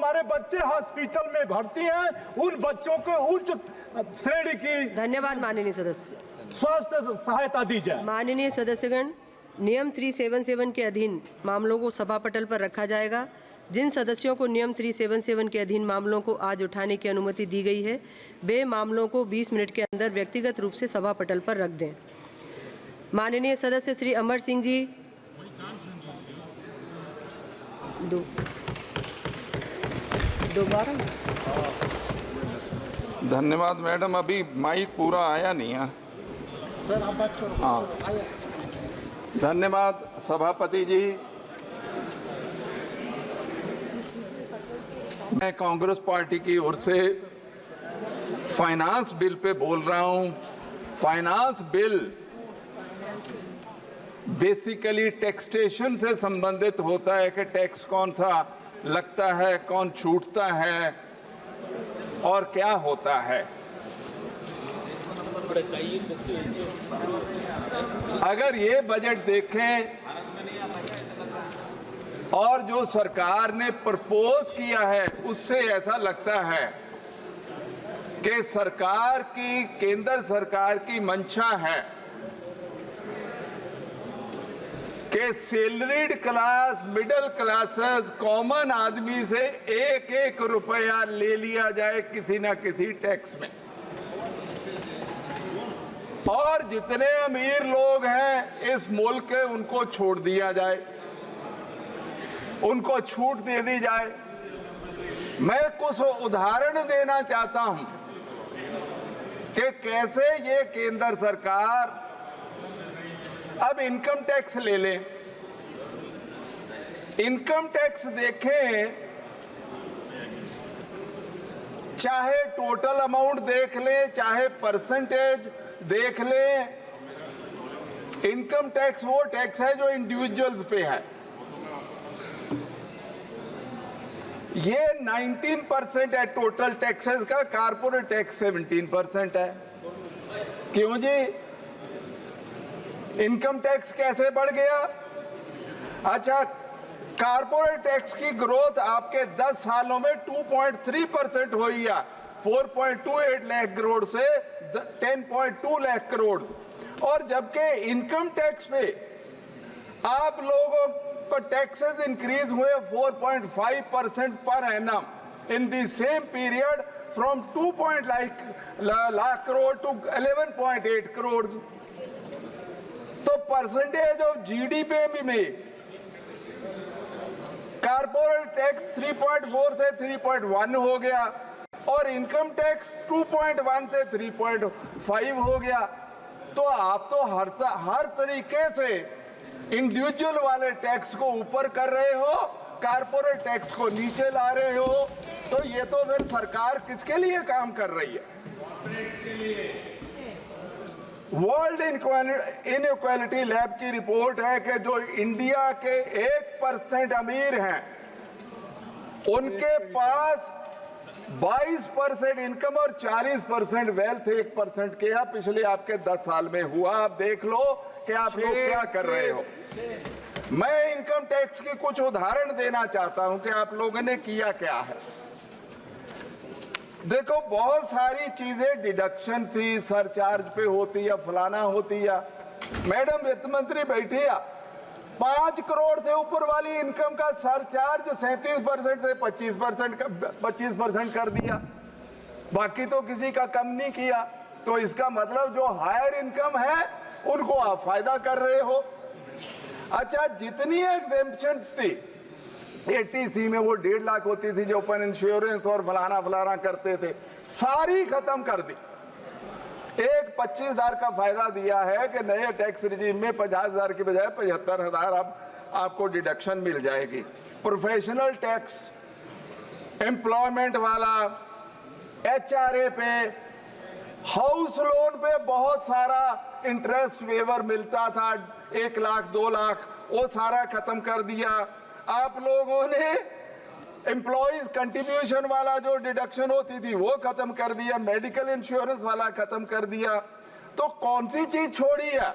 हमारे बच्चे हॉस्पिटल में भर्ती हैं, उन बच्चों को उच्च श्रेणी की धन्यवाद माननीय सदस्य। स्वास्थ्य सहायता दी जाए। माननीय सदस्यगण, नियम 377 के अधीन मामलों को सभा पटल पर रखा जाएगा। जिन सदस्यों को नियम 377 के अधीन मामलों को आज उठाने की अनुमति दी गई है, वे मामलों को 20 मिनट के अंदर व्यक्तिगत रूप से सभा पटल पर रख दें। माननीय सदस्य श्री अमर सिंह जी, दोबारा। धन्यवाद मैडम, अभी माइक पूरा आया नहीं है। सर आप बात करो। हाँ, धन्यवाद सभापति जी। मैं कांग्रेस पार्टी की ओर से फाइनेंस बिल पे बोल रहा हूं। फाइनेंस बिल बेसिकली टैक्सेशन से संबंधित होता है कि टैक्स कौन सा लगता है, कौन छूटता है और क्या होता है। अगर ये बजट देखें और जो सरकार ने प्रपोज किया है, उससे ऐसा लगता है कि सरकार की, केंद्र सरकार की मंशा है कि salaried class, middle classes, common आदमी से एक एक रुपया ले लिया जाए किसी ना किसी टैक्स में, और जितने अमीर लोग हैं इस मुल्क के उनको छोड़ दिया जाए, उनको छूट दे दी जाए। मैं कुछ उदाहरण देना चाहता हूं कि कैसे ये केंद्र सरकार, अब इनकम टैक्स ले लें। इनकम टैक्स देखें, चाहे टोटल अमाउंट देख लें, चाहे परसेंटेज देख लें, इनकम टैक्स वो टैक्स है जो इंडिविजुअल्स पे है। ये 19% है टोटल टैक्सेस का, कारपोरेट टैक्स 17% है। क्यों जी? इनकम टैक्स कैसे बढ़ गया? अच्छा, कारपोरेट टैक्स की ग्रोथ आपके 10 सालों में 2.3% हुई है, 4.28 लाख करोड़ से 10.2 लाख करोड़, और जबकि इनकम टैक्स पे आप लोगों पर टैक्सेस इंक्रीज हुए 4.5% per annum in the same period, from 2 lakh crore to 11.8 crore. तो परसेंटेज ऑफ जीडीपी में कारपोरेट टैक्स 3.4 से 3.1 हो गया और इनकम टैक्स 2.1 से 3.5 हो गया। तो आप तो हर तरीके से इंडिविजुअल वाले टैक्स को ऊपर कर रहे हो, कारपोरेट टैक्स को नीचे ला रहे हो। तो ये तो फिर सरकार किसके लिए काम कर रही है? वर्ल्ड इनइक्वालिटी लैब की रिपोर्ट है कि जो इंडिया के 1% अमीर हैं, उनके पास 22% इनकम और 40% वेल्थ 1% के पिछले आपके 10 साल में हुआ। आप देख लो कि आप लोग क्या कर रहे हो। मैं इनकम टैक्स की कुछ उदाहरण देना चाहता हूं कि आप लोगों ने किया क्या है। देखो, बहुत सारी चीजें डिडक्शन थी, सरचार्ज पे होती है, फलाना होती है। मैडम वित्त मंत्री बैठी है, 5 करोड़ से ऊपर वाली इनकम का सरचार्ज 37% से 25% कर दिया, बाकी तो किसी का कम नहीं किया। तो इसका मतलब जो हायर इनकम है उनको आप फायदा कर रहे हो। अच्छा, जितनी एग्जेम्पशंस थी 80C में, वो 1.5 लाख होती थी जो ओपन इंश्योरेंस और फलाना फलाना करते थे, सारी खत्म कर दी। एक 25,000 का फायदा दिया है कि नए टैक्स रिजीम में 50,000 की बजाय 75,000 आपको डिडक्शन मिल जाएगी। प्रोफेशनल टैक्स, एम्प्लॉयमेंट वाला, HRA पे, हाउस लोन पे बहुत सारा इंटरेस्ट वेवर मिलता था, 1 लाख 2 लाख, वो सारा खत्म कर दिया। आप लोगों ने एम्प्लॉइज कंट्रीब्यूशन वाला जो डिडक्शन होती थी वो खत्म कर दिया, मेडिकल इंश्योरेंस वाला खत्म कर दिया। तो कौन सी चीज छोड़ी है?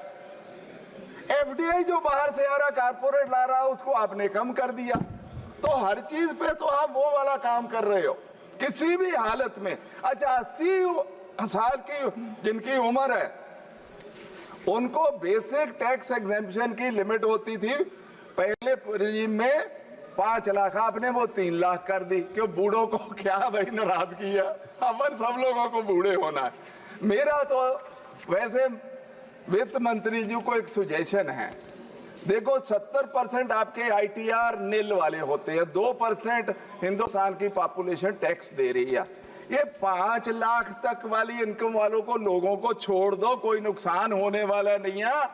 FDI जो बाहर से आ रहा, कारपोरेट ला रहा, उसको आपने कम कर दिया। तो हर चीज पे तो आप वो वाला काम कर रहे हो किसी भी हालत में। अच्छा 80 साल की जिनकी उम्र है उनको बेसिक टैक्स एग्जेम्पशन की लिमिट होती थी पहले रिजीम में 5 लाख, आपने वो 3 लाख कर दी। क्यों? बूढ़ों को क्या भाई नाराज किया, अपन सब लोगों को बूढ़े होना है। मेरा तो वैसे वित्त मंत्री जी को एक सुजेशन है, देखो 70% आपके ITR नील वाले होते हैं, 2% हिंदुस्तान की पॉपुलेशन टैक्स दे रही है। ये 5 लाख तक वाली इनकम वालों को लोगों को छोड़ दो, कोई नुकसान होने वाला नहीं है।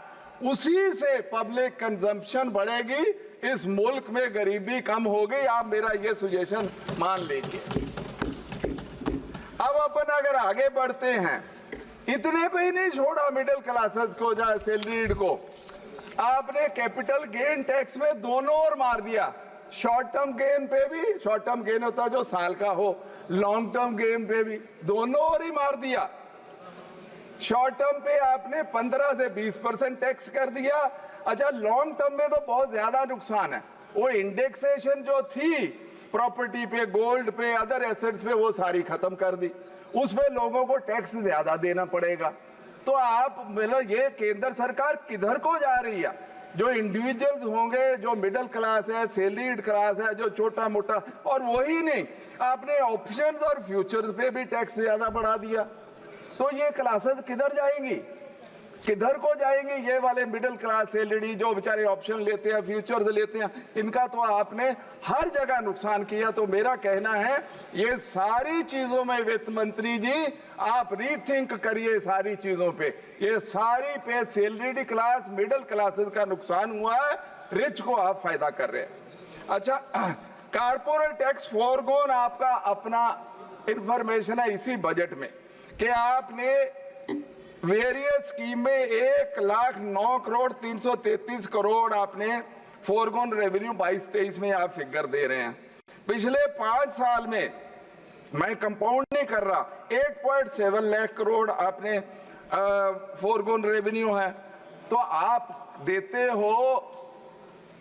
उसी से पब्लिक कंजम्पशन बढ़ेगी, इस मुल्क में गरीबी कम होगी। आप मेरा ये सुजेशन मान लीजिए। अब अपन अगर आगे बढ़ते हैं, इतने पे ही नहीं छोड़ा मिडिल क्लासेस को या सैलरीड को, आपने कैपिटल गेन टैक्स में दोनों ओर मार दिया। शॉर्ट टर्म गेन पे भी, शॉर्ट टर्म गेन होता है जो साल का हो, लॉन्ग टर्म गेन पे भी दोनों ओर ही मार दिया। शॉर्ट टर्म पे आपने 15 से 20% टैक्स कर दिया। अच्छा लॉन्ग टर्म में तो बहुत ज्यादा नुकसान है, वो इंडेक्सेशन जो थी प्रॉपर्टी पे, गोल्ड पे, अदर एसेट्स पे, वो सारी खत्म कर दी। उस पे लोगों को टैक्स ज्यादा देना पड़ेगा। तो आप मतलब ये केंद्र सरकार किधर को जा रही है? जो इंडिविजुअल्स होंगे, जो मिडिल क्लास है, सैलरीड क्लास है, जो छोटा मोटा, और वही नहीं, आपने ऑप्शंस और फ्यूचर्स पे भी टैक्स ज्यादा बढ़ा दिया। तो ये क्लासेस किधर जाएंगी, किधर को जाएंगे? ये वाले मिडिल क्लास सैलरी जो बेचारे ऑप्शन लेते हैं, फ्यूचर्स लेते हैं, इनका तो आपने हर जगह नुकसान किया। तो मेरा कहना है ये सारी चीजों में वित्त मंत्री जी आप रीथिंक करिए सारी चीजों पे। ये सारी पे सैलरीड क्लास, मिडिल क्लासेस का नुकसान हुआ है, रिच को आप फायदा कर रहे हैं। अच्छा कारपोरेट टैक्स फोरगोन आपका अपना इंफॉर्मेशन है इसी बजट में कि आपने वेरियस स्कीम में 1,09,333 करोड़ आपने फोरगोन रेवेन्यू 22-23 में आप फिगर दे रहे हैं। पिछले 5 साल में, मैं कंपाउंड नहीं कर रहा, 8.7 लाख करोड़ आपने फोरगोन रेवेन्यू है। तो आप देते हो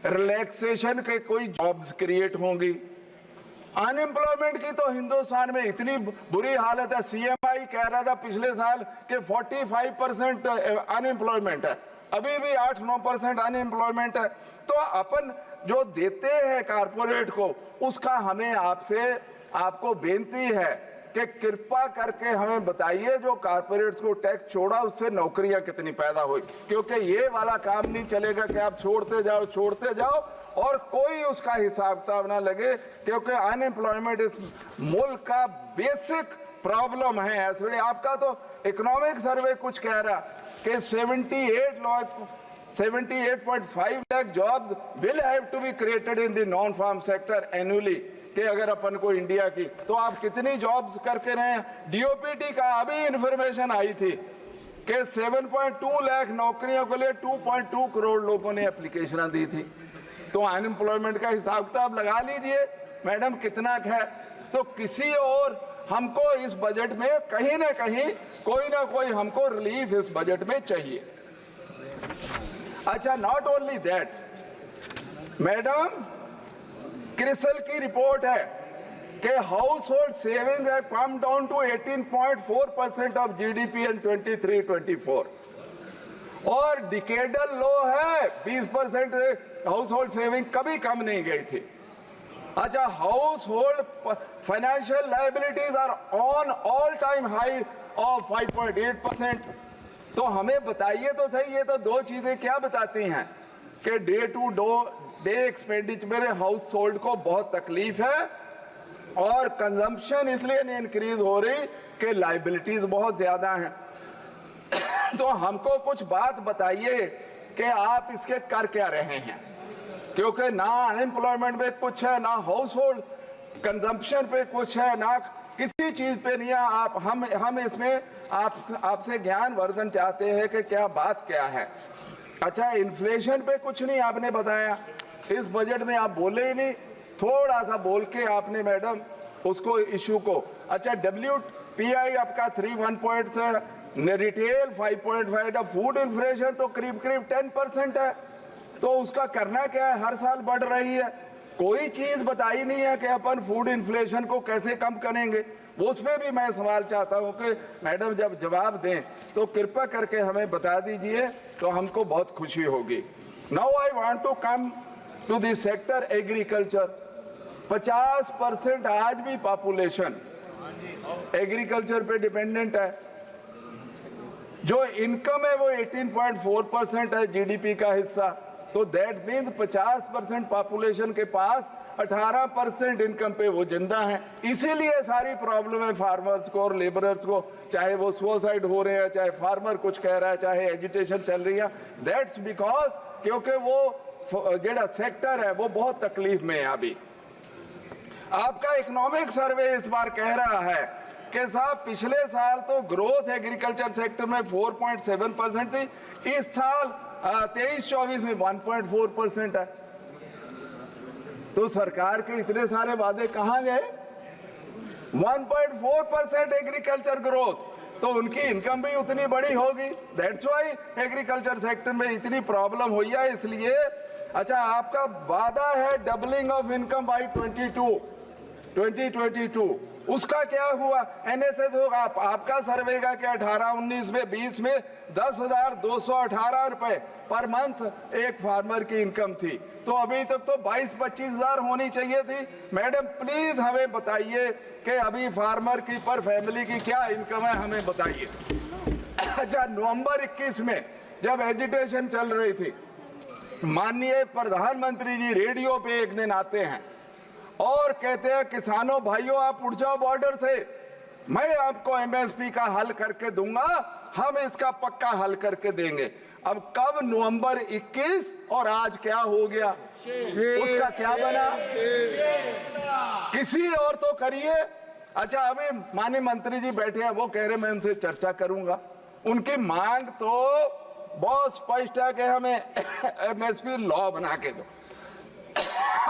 रिलैक्सेशन के कोई जॉब्स क्रिएट होंगी। अनएम्प्लॉयमेंट की तो हिंदुस्तान में इतनी बुरी हालत है, CMI कह रहा था पिछले साल कि 45% अनएम्प्लॉयमेंट है, अभी भी 8-9% अनएम्प्लॉयमेंट है। तो अपन जो देते हैं कारपोरेट को, उसका हमें आपको बेनती है कि कृपा करके हमें बताइए जो कारपोरेट्स को टैक्स छोड़ा उससे नौकरियां कितनी पैदा हुई। क्योंकि ये वाला काम नहीं चलेगा कि आप छोड़ते जाओ और कोई उसका हिसाब किताब ना लगे, क्योंकि अनएम्प्लॉयमेंट इस मुल्क का बेसिक प्रॉब्लम है। इसलिए आपका तो इकोनॉमिक सर्वे कुछ कह रहा कि 78.5 lakh jobs will have to be created in the non farm sector annually. कि अगर अपन को इंडिया की, तो आप कितनी जॉब्स करके रहे हैं? DOPT का अभी इंफॉर्मेशन आई थी कि 7.2 लाख नौकरियों के लिए 2.2 करोड़ लोगों ने एप्लीकेशन दी थी। तो अनएम्प्लॉयमेंट का हिसाब किताब लगा लीजिए मैडम कितना है। तो किसी और हमको इस बजट में कहीं ना कहीं कोई ना कोई हमको रिलीफ इस बजट में चाहिए। अच्छा not only that madam, CRISIL की रिपोर्ट है कि हाउस होल्ड सेविंग्स है come down to 18.4% of GDP in 23-24 और डिकेडल लो है 20% से हाउस होल्ड सेविंग कभी कम नहीं गई थी। अच्छा household financial liabilities are on all time high of 5.8%। तो हमें बताइए तो सही, ये तो दो चीजें क्या बताती हैं कि डे टू डे एक्सपेंडिचर मेरे हाउस होल्ड को बहुत तकलीफ है और कंजम्पशन इसलिए नहीं इंक्रीज हो रही कि लायबिलिटीज बहुत ज्यादा हैं। तो हमको कुछ बात बताइए कि आप इसके कर क्या रहे हैं, क्योंकि ना अनएम्प्लॉयमेंट पे कुछ है, ना हाउस होल्ड कंजम्पशन पे कुछ है, ना किसी चीज पे नहीं है। आप हम इसमें आपसे ज्ञानवर्धन चाहते हैं कि क्या बात क्या है। अच्छा इन्फ्लेशन पे कुछ नहीं आपने बताया, इस बजट में आप बोले ही नहीं, थोड़ा सा बोल के आपने मैडम उसको इशू को। अच्छा WPI आपका 3.1 रिटेल 5.5, फूड इन्फ्लेशन तो करीब 10% है। तो उसका करना क्या है, हर साल बढ़ रही है। कोई चीज बताई नहीं है कि अपन फूड इन्फ्लेशन को कैसे कम करेंगे। उस पे भी मैं सवाल चाहता हूं कि मैडम जब जवाब दें तो कृपया करके हमें बता दीजिए, तो हमको बहुत खुशी होगी। Now I want to come to this sector agriculture. 50% आज भी पॉपुलेशन एग्रीकल्चर पे डिपेंडेंट है। जो इनकम है वो 18.4% है जीडीपी का हिस्सा। तो दैट मीन्स 50% पॉपुलेशन के पास 18% इनकम पे वो जिंदा है। इसीलिए सारी प्रॉब्लम है फार्मर्स को और लेबरर्स को, चाहे वो सुसाइड हो रहे हैं, चाहे फार्मर कुछ कह रहा है, चाहे एजिटेशन चल रही है। दैट्स बिकॉज क्योंकि वो जेड़ा सेक्टर है वो बहुत तकलीफ में है। अभी आपका इकोनॉमिक सर्वे इस बार कह रहा है कि साहब पिछले साल तो ग्रोथ एग्रीकल्चर सेक्टर में 4.7% थी, इस साल 23-24 में 1.4% है। तो सरकार के इतने सारे वादे कहां गए? 1.4% एग्रीकल्चर ग्रोथ, तो उनकी इनकम भी उतनी बड़ी होगी। दैट्स व्हाई एग्रीकल्चर सेक्टर में इतनी प्रॉब्लम हुई है। इसलिए अच्छा, आपका वादा है डबलिंग ऑफ इनकम बाय 2022, उसका क्या हुआ? एनएसएस होगा आपका सर्वे का क्या 18-19 में 20 में 10,218 रुपए पर मंथ एक फार्मर की इनकम थी। तो अभी तक तो 22-25 हजार होनी चाहिए थी। मैडम प्लीज हमें बताइए कि अभी फार्मर की पर फैमिली की क्या इनकम है, हमें बताइए। अच्छा, नवंबर 21 में जब एजिटेशन चल रही थी, माननीय प्रधानमंत्री जी रेडियो पे एक दिन आते हैं और कहते हैं किसानों भाइयों आप उठ जाओ बॉर्डर से, मैं आपको एमएसपी का हल करके दूंगा, हम इसका पक्का हल करके देंगे। अब कब? नवंबर 21 और आज क्या हो गया? उसका क्या बना? किसी और तो करिए। अच्छा, अभी माननीय मंत्री जी बैठे हैं, वो कह रहे मैं उनसे चर्चा करूंगा। उनकी मांग तो बहुत स्पष्ट है कि हमें एमएसपी लॉ बना के दो।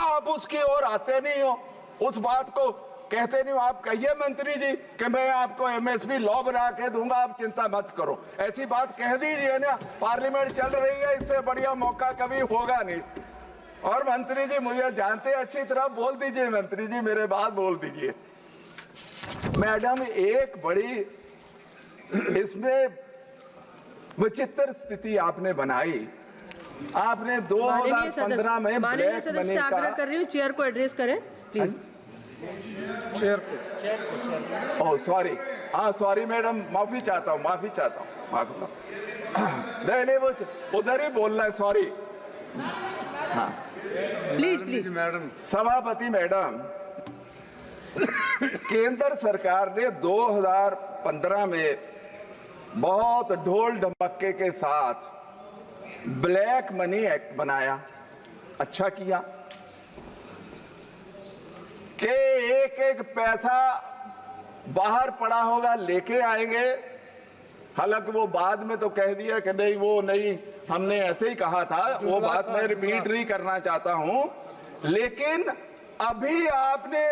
आप उसकी ओर आते नहीं हो, उस बात को कहते नहीं हो। आप कहिए मंत्री जी कि मैं आपको एमएसपी लॉ बना के दूंगा, आप चिंता मत करो। ऐसी बात कह दीजिए ना, पार्लियामेंट चल रही है, इससे बढ़िया मौका कभी होगा नहीं। और मंत्री जी मुझे जानते अच्छी तरह, बोल दीजिए मंत्री जी, मेरे बात बोल दीजिए। मैडम एक बड़ी इसमें विचित्र स्थिति आपने बनाई। आपने 2015 में ब्लैक मनी का, आग्रह कर रही हूँ चेयर को एड्रेस करें प्लीज। चेयर को, ओह सॉरी, हाँ सॉरी मैडम, माफी चाहता हूँ, माफी चाहता हूँ। नहीं वो उधर ही बोलना है, सॉरी। हाँ प्लीज प्लीज मैडम। सभापति मैडम, केंद्र सरकार ने 2015 में बहुत ढोल ढमक्के के साथ ब्लैक मनी एक्ट बनाया। अच्छा किया कि एक एक पैसा बाहर पड़ा होगा लेके आएंगे। हालांकि वो बाद में तो कह दिया कि नहीं वो नहीं, हमने ऐसे ही कहा था, वो बात मैं रिपीट नहीं करना चाहता हूं। लेकिन अभी आपने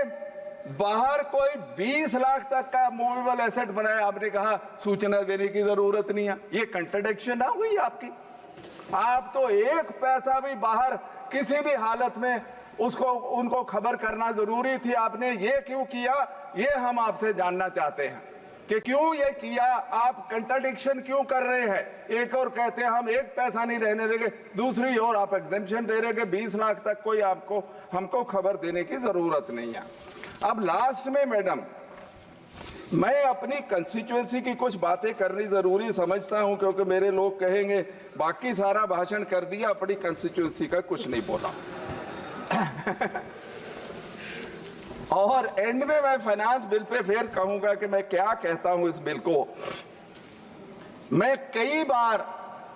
बाहर कोई 20 लाख तक का मूवेबल एसेट बनाया, आपने कहा सूचना देने की जरूरत नहीं है। ये कंट्राडिक्शन ना हुई आपकी? आप तो एक पैसा भी बाहर किसी भी हालत में उसको उनको खबर करना जरूरी थी। आपने ये क्यों किया, ये हम आपसे जानना चाहते हैं कि क्यों ये किया। आप कंट्राडिक्शन क्यों कर रहे हैं? एक और कहते हैं हम एक पैसा नहीं रहने देंगे, दूसरी ओर आप एग्जेम्पशन दे रहे हैं 20 लाख तक कोई आपको हमको खबर देने की जरूरत नहीं है। अब लास्ट में मैडम, मैं अपनी कंस्टिट्यूएंसी की कुछ बातें करनी जरूरी समझता हूं, क्योंकि मेरे लोग कहेंगे बाकी सारा भाषण कर दिया, अपनी कंस्टिट्यूएंसी का कुछ नहीं बोला। और एंड में मैं फाइनेंस बिल पे फिर कहूंगा कि मैं क्या कहता हूं इस बिल को। मैं कई बार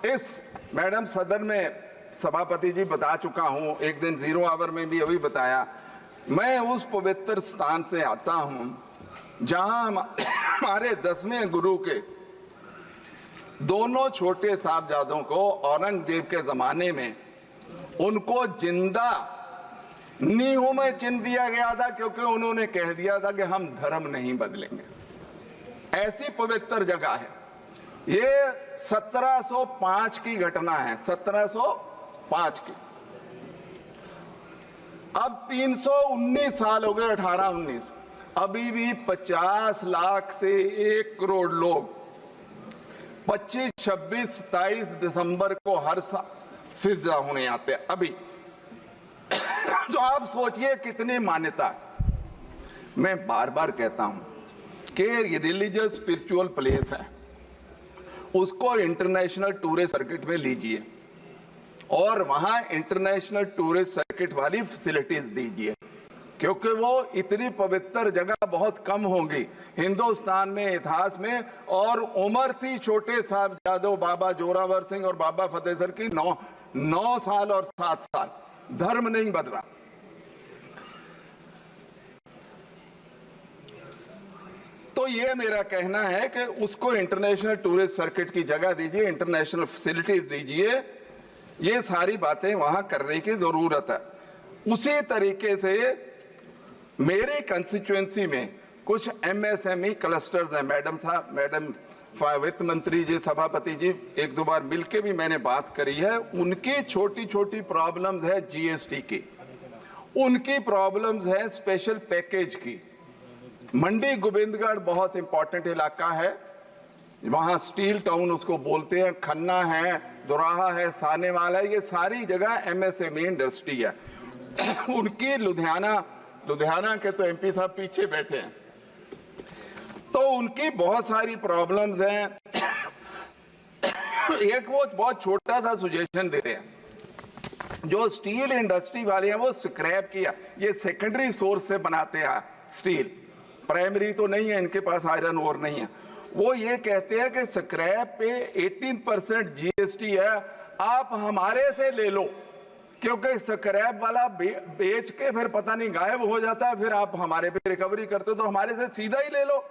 इस मैडम सदन में सभापति जी बता चुका हूं, एक दिन 0 आवर में भी अभी बताया। मैं उस पवित्र स्थान से आता हूं जहां हमारे 10वें गुरु के दोनों छोटे साहबजादों को औरंगजेब के जमाने में उनको जिंदा नींहों में चिन दिया गया था, क्योंकि उन्होंने कह दिया था कि हम धर्म नहीं बदलेंगे। ऐसी पवित्र जगह है ये। 1705 की घटना है, 1705 की। अब 319 साल हो गए, 18-19, अभी भी 50 लाख से 1 करोड़ लोग 25, 26, 27 दिसंबर को हर साल सिजदा होने आते हैं अभी। तो आप सोचिए कितनी मान्यता है। मैं बार बार कहता हूं कि ये रिलीजियस स्पिरिचुअल प्लेस है, उसको इंटरनेशनल टूरिस्ट सर्किट में लीजिए और वहां इंटरनेशनल टूरिस्ट सर्किट वाली फैसिलिटीज दीजिए, क्योंकि वो इतनी पवित्र जगह बहुत कम होंगी हिंदुस्तान में, इतिहास में। और उम्र थी छोटे साहबजादों बाबा जोरावर सिंह और बाबा फतेह सर की 9 साल और 7 साल, धर्म नहीं बदला। तो ये मेरा कहना है कि उसको इंटरनेशनल टूरिस्ट सर्किट की जगह दीजिए, इंटरनेशनल फैसिलिटीज दीजिए, ये सारी बातें वहां करने की जरूरत है। उसी तरीके से मेरी कंस्टिट्यूएंसी में कुछ एमएसएमई क्लस्टर्स हैं। मैडम साहब, मैडम वित्त मंत्री जी, सभापति जी, 1-2 बार मिलके भी मैंने बात करी है। उनकी छोटी छोटी प्रॉब्लम्स है जीएसटी की, उनकी प्रॉब्लम्स है स्पेशल पैकेज की। मंडी गोविंदगढ़ बहुत इंपॉर्टेंट इलाका है, वहां स्टील टाउन उसको बोलते हैं, खन्ना है, दोराहा है, सानेवाला है, ये सारी जगह एमएसएमई इंडस्ट्री है। उनकी लुधियाना के तो एमपी साहब पीछे बैठे हैं, तो उनकी बहुत सारी प्रॉब्लम्स हैं। एक वो बहुत छोटा सा सुजेशन देते हैं, जो स्टील इंडस्ट्री वाले हैं वो स्क्रैप किया, ये सेकेंडरी सोर्स से बनाते हैं स्टील, प्राइमरी तो नहीं है इनके पास, आयरन ओर नहीं है। वो ये कहते हैं कि स्क्रैप पे 18% जीएसटी है, आप हमारे से ले लो, क्योंकि स्क्रैप वाला बेच के फिर पता नहीं गायब हो जाता है, फिर आप हमारे पे रिकवरी करते हो, तो हमारे से सीधा ही ले लो।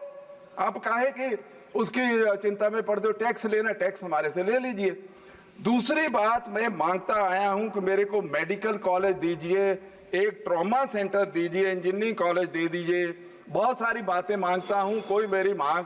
आप काहे कि उसकी चिंता में पड़ते हो, टैक्स लेना, टैक्स हमारे से ले लीजिए। दूसरी बात मैं मांगता आया हूं कि मेरे को मेडिकल कॉलेज दीजिए, एक ट्रॉमा सेंटर दीजिए, इंजीनियरिंग कॉलेज दे दीजिए, बहुत सारी बातें मांगता हूं, कोई मेरी मांग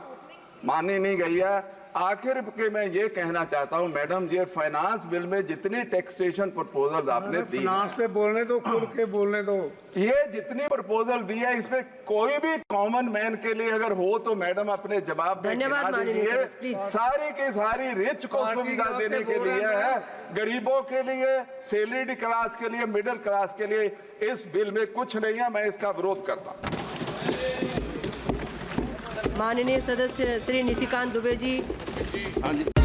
मानी नहीं गई है। आखिर के मैं ये कहना चाहता हूं मैडम, ये फाइनेंस बिल में जितनी टैक्सेशन प्रपोजल आपने दी, फाइनेंस पे बोलने दो, खुल के बोलने दो, ये जितनी प्रपोजल दी है, इसमें कोई भी कॉमन मैन के लिए अगर हो तो मैडम अपने जवाब में धन्यवाद गिना माननीय दीजिए। सदस्य, प्लीज। सारी की सारी रिच को सुविधा देने के लिए है, गरीबों के लिए, सैलरीड क्लास के लिए, मिडिल क्लास के लिए इस बिल में कुछ नहीं है। मैं इसका विरोध करता हूं। माननीय सदस्य श्री निशिकांत दुबे जी। हाँ जी।